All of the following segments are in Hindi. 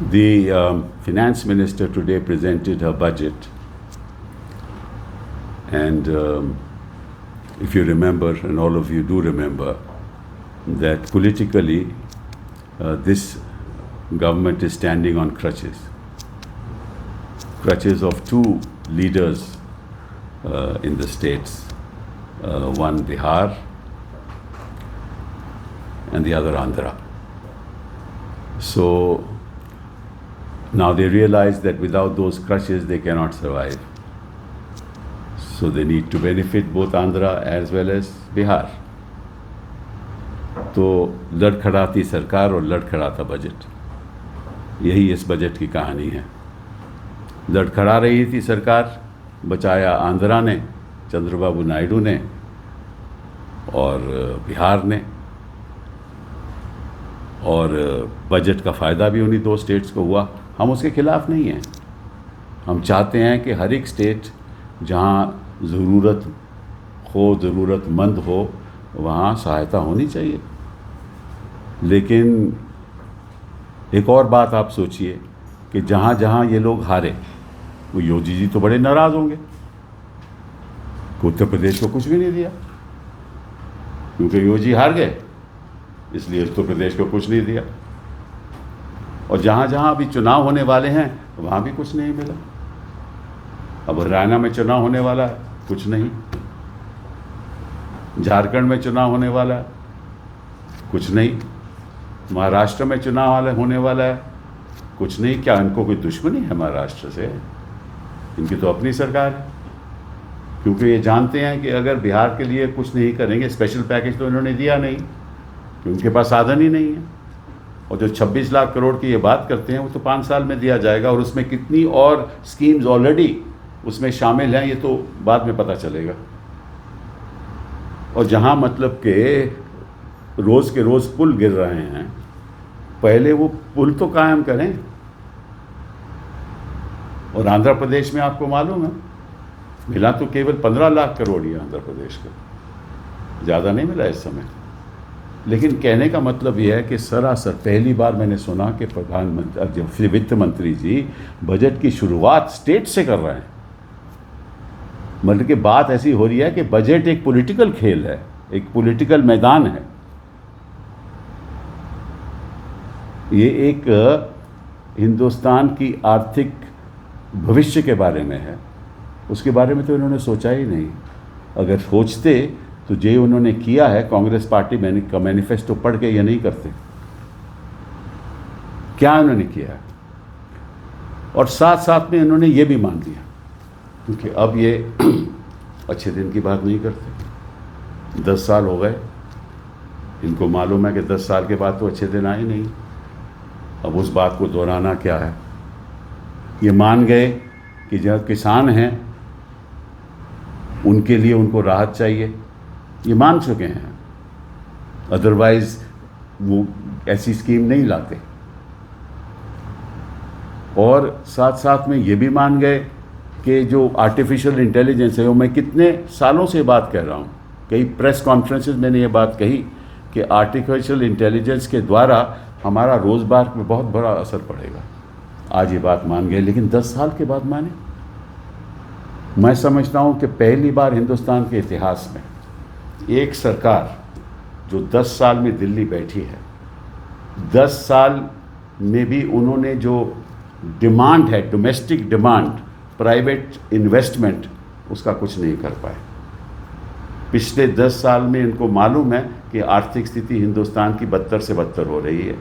The finance minister today presented her budget, and if you remember, and all of you do remember, that politically this government is standing on crutches of two leaders in the states, one Bihar and the other Andhra. So now they realize that without those crutches they cannot survive. So they need to benefit both Andhra as well as Bihar. तो लड़खड़ाती सरकार और लड़खड़ाता बजट, यही इस बजट की कहानी है। लड़खड़ा रही थी सरकार, बचाया आंध्रा ने, चंद्रबाबू नायडू ने और बिहार ने, और बजट का फ़ायदा भी उन्हीं दो स्टेट्स को हुआ। हम उसके खिलाफ़ नहीं हैं। हम चाहते हैं कि हर एक स्टेट जहाँ ज़रूरतमंद हो वहाँ सहायता होनी चाहिए। लेकिन एक और बात आप सोचिए कि जहाँ जहाँ ये लोग हारे, वो योगी जी तो बड़े नाराज़ होंगे कि उत्तर प्रदेश को कुछ भी नहीं दिया, क्योंकि योगी हार गए, इसलिए उत्तर प्रदेश को कुछ नहीं दिया। और जहाँ जहाँ अभी चुनाव होने वाले हैं वहाँ भी कुछ नहीं मिला। अब हरियाणा में चुनाव होने वाला है, कुछ नहीं। झारखंड में चुनाव होने वाला है, कुछ नहीं। महाराष्ट्र में चुनाव होने वाला है, कुछ नहीं। क्या इनको कोई दुश्मनी है महाराष्ट्र से? इनकी तो अपनी सरकार है, क्योंकि ये जानते हैं कि अगर बिहार के लिए कुछ नहीं करेंगे, स्पेशल पैकेज तो इन्होंने दिया नहीं, क्योंकि उनके पास साधन ही नहीं है। और जो 26 लाख करोड़ की ये बात करते हैं वो तो 5 साल में दिया जाएगा, और उसमें कितनी और स्कीम्स ऑलरेडी उसमें शामिल हैं ये तो बाद में पता चलेगा। और जहाँ मतलब के रोज़ के रोज़ पुल गिर रहे हैं, पहले वो पुल तो कायम करें। और आंध्र प्रदेश में आपको मालूम है मिला तो केवल 15 लाख करोड़ ही आंध्र प्रदेश को, ज़्यादा नहीं मिला इस समय। लेकिन कहने का मतलब यह है कि सरासर पहली बार मैंने सुना कि प्रधानमंत्री वित्त मंत्री जी बजट की शुरुआत स्टेट से कर रहे हैं। मतलब कि बात ऐसी हो रही है कि बजट एक पॉलिटिकल खेल है, एक पॉलिटिकल मैदान है। ये एक हिंदुस्तान की आर्थिक भविष्य के बारे में है, उसके बारे में तो इन्होंने सोचा ही नहीं। अगर सोचते तो जो उन्होंने किया है, कांग्रेस पार्टी का मैनिफेस्टो पढ़ के ये नहीं करते। क्या उन्होंने किया है? और साथ साथ में इन्होंने ये भी मान लिया, क्योंकि अब ये अच्छे दिन की बात नहीं करते। 10 साल हो गए, इनको मालूम है कि 10 साल के बाद तो अच्छे दिन आए नहीं। अब उस बात को दोहराना क्या है? ये मान गए कि जो किसान हैं उनके लिए उनको राहत चाहिए, ये मान चुके हैं। अदरवाइज़ वो ऐसी स्कीम नहीं लाते। और साथ साथ में ये भी मान गए कि जो आर्टिफिशियल इंटेलिजेंस है, वो मैं कितने सालों से बात कह रहा हूँ, कई प्रेस कॉन्फ्रेंसेस मैंने ये बात कही कि आर्टिफिशियल इंटेलिजेंस के द्वारा हमारा रोज़गार पे बहुत बड़ा असर पड़ेगा। आज ये बात मान गए, लेकिन 10 साल के बाद माने। मैं समझता हूँ कि पहली बार हिंदुस्तान के इतिहास में एक सरकार जो 10 साल में दिल्ली बैठी है, 10 साल में भी उन्होंने जो डिमांड है, डोमेस्टिक डिमांड, प्राइवेट इन्वेस्टमेंट, उसका कुछ नहीं कर पाए। पिछले 10 साल में इनको मालूम है कि आर्थिक स्थिति हिंदुस्तान की बदतर से बदतर हो रही है,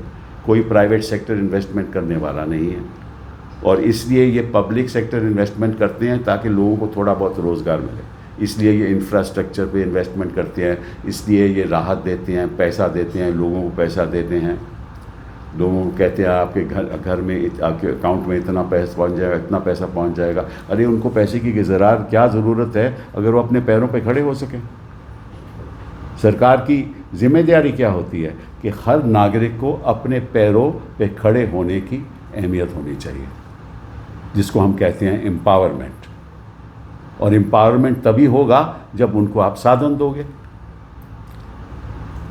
कोई प्राइवेट सेक्टर इन्वेस्टमेंट करने वाला नहीं है, और इसलिए ये पब्लिक सेक्टर इन्वेस्टमेंट करते हैं ताकि लोगों को थोड़ा बहुत रोज़गार मिले। इसलिए ये इंफ्रास्ट्रक्चर पे इन्वेस्टमेंट करते हैं, इसलिए ये राहत देते हैं, पैसा देते हैं, लोगों को पैसा देते हैं। लोगों को कहते हैं आपके घर में, आपके अकाउंट में इतना पैसा पहुंच जाएगा, इतना पैसा पहुंच जाएगा। अरे उनको पैसे की क्या ज़रूरत है अगर वो अपने पैरों पे खड़े हो सकें? सरकार की जिम्मेदारी क्या होती है कि हर नागरिक को अपने पैरों पे खड़े होने की अहमियत होनी चाहिए, जिसको हम कहते हैं एम्पावरमेंट। और एम्पावरमेंट तभी होगा जब उनको आप साधन दोगे।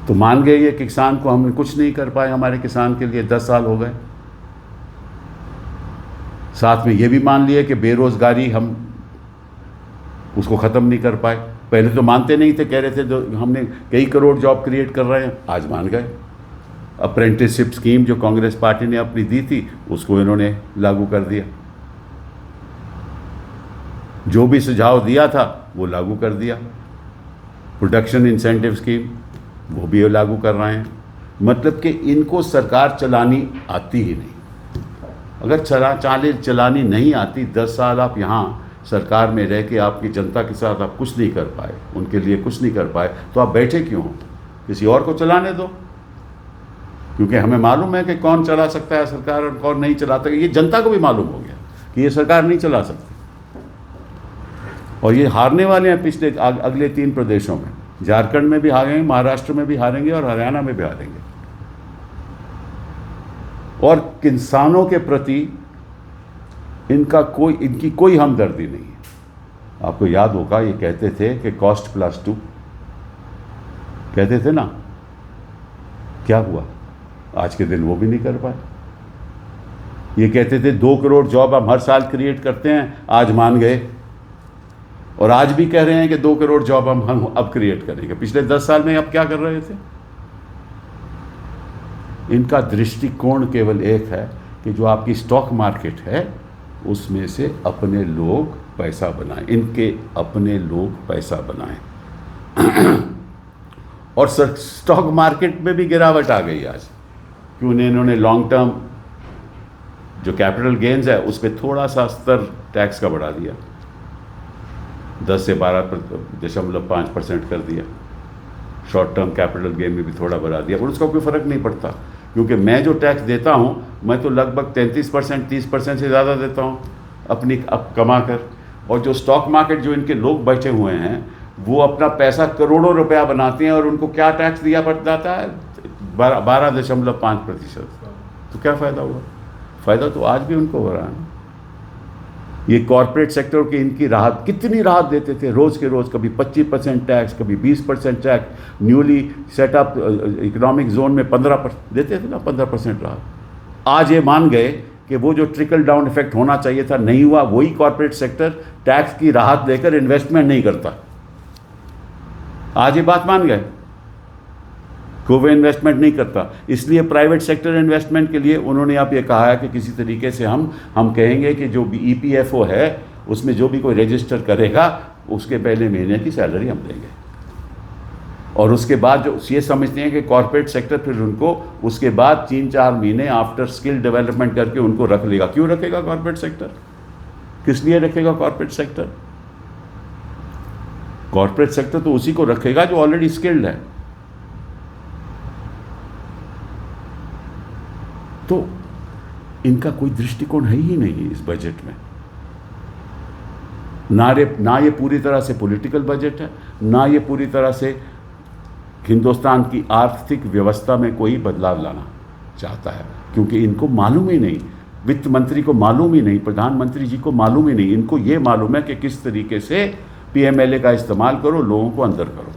तो मान गए ये किसान को हमने कुछ नहीं कर पाए, हमारे किसान के लिए 10 साल हो गए। साथ में ये भी मान लिया कि बेरोज़गारी हम उसको ख़त्म नहीं कर पाए। पहले तो मानते नहीं थे, कह रहे थे तो हमने कई करोड़ जॉब क्रिएट कर रहे हैं, आज मान गए। अप्रेंटिसशिप स्कीम जो कांग्रेस पार्टी ने अपनी दी थी उसको इन्होंने लागू कर दिया, जो भी सुझाव दिया था वो लागू कर दिया। प्रोडक्शन इंसेंटिव स्कीम वो भी लागू कर रहे हैं। मतलब कि इनको सरकार चलानी आती ही नहीं। अगर चलानी नहीं आती, 10 साल आप यहाँ सरकार में रह के आपकी जनता के साथ आप कुछ नहीं कर पाए, उनके लिए कुछ नहीं कर पाए, तो आप बैठे क्यों हो? किसी और को चलाने दो, क्योंकि हमें मालूम है कि कौन चला सकता है सरकार और कौन नहीं चलाता। ये जनता को भी मालूम हो गया कि ये सरकार नहीं चला सकती, और ये हारने वाले हैं पिछले अगले 3 प्रदेशों में। झारखंड में भी हारेंगे, महाराष्ट्र में भी हारेंगे और हरियाणा में भी हारेंगे। और किसानों के प्रति इनकी कोई हमदर्दी नहीं है। आपको याद होगा ये कहते थे कि कॉस्ट प्लस 2 कहते थे ना, क्या हुआ? आज के दिन वो भी नहीं कर पाए। ये कहते थे 2 करोड़ जॉब हम हर साल क्रिएट करते हैं, आज मान गए। और आज भी कह रहे हैं कि 2 करोड़ जॉब हम अब क्रिएट करेंगे। पिछले 10 साल में अब क्या कर रहे थे? इनका दृष्टिकोण केवल एक है कि जो आपकी स्टॉक मार्केट है उसमें से अपने लोग पैसा बनाएं, इनके अपने लोग पैसा बनाएं। और स्टॉक मार्केट में भी गिरावट आ गई आज, क्यों? इन्होंने लॉन्ग टर्म जो कैपिटल गेन्स है उस पर थोड़ा सा स्तर टैक्स का बढ़ा दिया, 10 से 12.5% कर दिया। शॉर्ट टर्म कैपिटल गेन में भी थोड़ा बढ़ा दिया, पर उसका कोई फ़र्क नहीं पड़ता, क्योंकि मैं जो टैक्स देता हूँ मैं तो लगभग 33% 30% से ज़्यादा देता हूँ अपनी कमा कर। और जो स्टॉक मार्केट जो इनके लोग बैठे हुए हैं वो अपना पैसा करोड़ों रुपया बनाते हैं और उनको क्या टैक्स दिया पड़ जाता है? 12.5%। तो क्या फ़ायदा हुआ? फ़ायदा तो आज भी उनको हो रहा है। ये कॉरपोरेट सेक्टर की इनकी राहत, कितनी राहत देते थे रोज़ के रोज़, कभी 25% टैक्स, कभी 20% tax, newly setup economic zone में 15% देते थे ना, 15% राहत। आज ये मान गए कि वो जो ट्रिकल डाउन इफेक्ट होना चाहिए था नहीं हुआ। वही कॉरपोरेट सेक्टर टैक्स की राहत देकर इन्वेस्टमेंट नहीं करता। आज ये बात मान गए कि वो इन्वेस्टमेंट नहीं करता, इसलिए प्राइवेट सेक्टर इन्वेस्टमेंट के लिए उन्होंने अब ये कहा है कि किसी तरीके से हम कहेंगे कि जो भी EPFO है उसमें जो भी कोई रजिस्टर करेगा उसके पहले महीने की सैलरी हम देंगे। और उसके बाद जो ये समझते हैं कि कॉरपोरेट सेक्टर फिर उनको उसके बाद 3-4 महीने आफ्टर स्किल डेवलपमेंट करके उनको रख लेगा। क्यों रखेगा कॉरपोरेट सेक्टर? किस लिए रखेगा कॉरपोरेट सेक्टर? कॉरपोरेट सेक्टर तो उसी को रखेगा जो ऑलरेडी स्किल्ड है। तो इनका कोई दृष्टिकोण है ही नहीं इस बजट में। ना ये पूरी तरह से पॉलिटिकल बजट है, ना ये पूरी तरह से हिंदुस्तान की आर्थिक व्यवस्था में कोई बदलाव लाना चाहता है, क्योंकि इनको मालूम ही नहीं, वित्त मंत्री को मालूम ही नहीं, प्रधानमंत्री जी को मालूम ही नहीं। इनको ये मालूम है कि किस तरीके से PMLA का इस्तेमाल करो, लोगों को अंदर करो।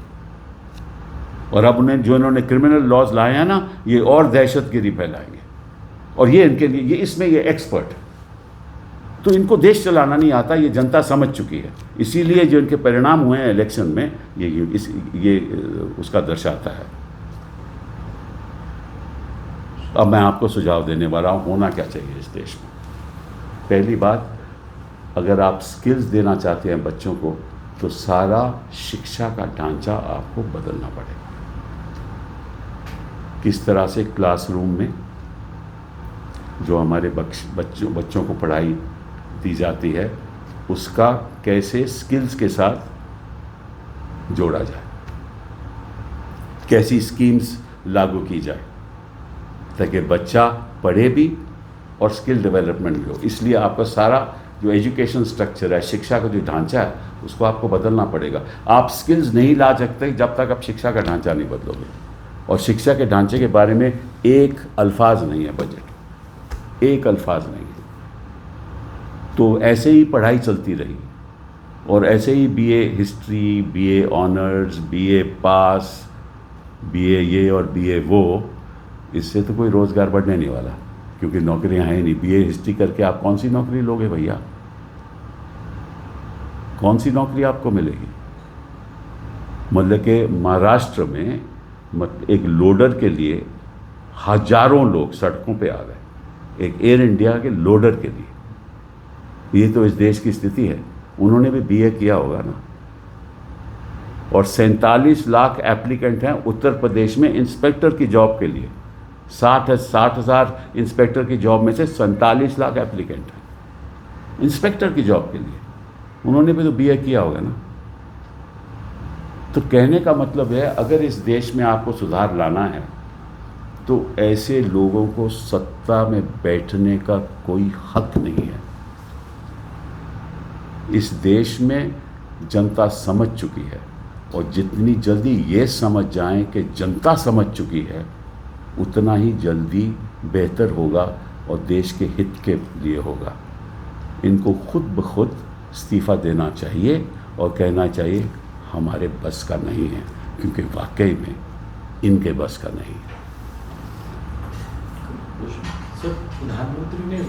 और अब उन्हें जो इन्होंने क्रिमिनल लॉज लाए हैं ना, ये और दहशतगिरी फैलाएंगे। और ये इनके लिए इसमें ये एक्सपर्ट। तो इनको देश चलाना नहीं आता, ये जनता समझ चुकी है। इसीलिए जो इनके परिणाम हुए हैं इलेक्शन में ये उसका दर्शाता है। अब मैं आपको सुझाव देने वाला हूँ, होना क्या चाहिए इस देश में। पहली बात, अगर आप स्किल्स देना चाहते हैं बच्चों को तो सारा शिक्षा का ढांचा आपको बदलना पड़ेगा। किस तरह से क्लासरूम में जो हमारे बच्चों को पढ़ाई दी जाती है उसका कैसे स्किल्स के साथ जोड़ा जाए, कैसी स्कीम्स लागू की जाए ताकि बच्चा पढ़े भी और स्किल डेवलपमेंट भी हो। इसलिए आपका सारा जो एजुकेशन स्ट्रक्चर है, शिक्षा का जो ढांचा है, उसको आपको बदलना पड़ेगा। आप स्किल्स नहीं ला सकते जब तक आप शिक्षा का ढांचा नहीं बदलोगे। और शिक्षा के ढांचे के बारे में एक अल्फाज नहीं है बजट, एक अल्फाज नहीं है। तो ऐसे ही पढ़ाई चलती रही और ऐसे ही BA history, BA honours, BA पास, BA ये और BA वो, इससे तो कोई रोज़गार बढ़ने नहीं वाला। क्योंकि नौकरियां हैं नहीं। बीए हिस्ट्री करके आप कौन सी नौकरी लोगे भैया? कौन सी नौकरी आपको मिलेगी? मतलब कि महाराष्ट्र में एक लोडर के लिए हजारों लोग सड़कों पे आ गए, एक एयर इंडिया के लोडर के लिए। ये तो इस देश की स्थिति है। उन्होंने भी बीए किया होगा ना। और 47 लाख एप्लीकेंट हैं उत्तर प्रदेश में इंस्पेक्टर की जॉब के लिए। 60,000 इंस्पेक्टर की जॉब में से 47 लाख एप्लीकेंट हैं इंस्पेक्टर की जॉब के लिए। उन्होंने भी तो बीए किया होगा ना। तो कहने का मतलब है, अगर इस देश में आपको सुधार लाना है तो ऐसे लोगों को सत्ता में बैठने का कोई हक नहीं है। इस देश में जनता समझ चुकी है, और जितनी जल्दी ये समझ जाएं कि जनता समझ चुकी है, उतना ही जल्दी बेहतर होगा और देश के हित के लिए होगा। इनको खुद ब खुद इस्तीफ़ा देना चाहिए और कहना चाहिए हमारे बस का नहीं है, क्योंकि वाकई में इनके बस का नहीं है। सर, प्रधानमंत्री ने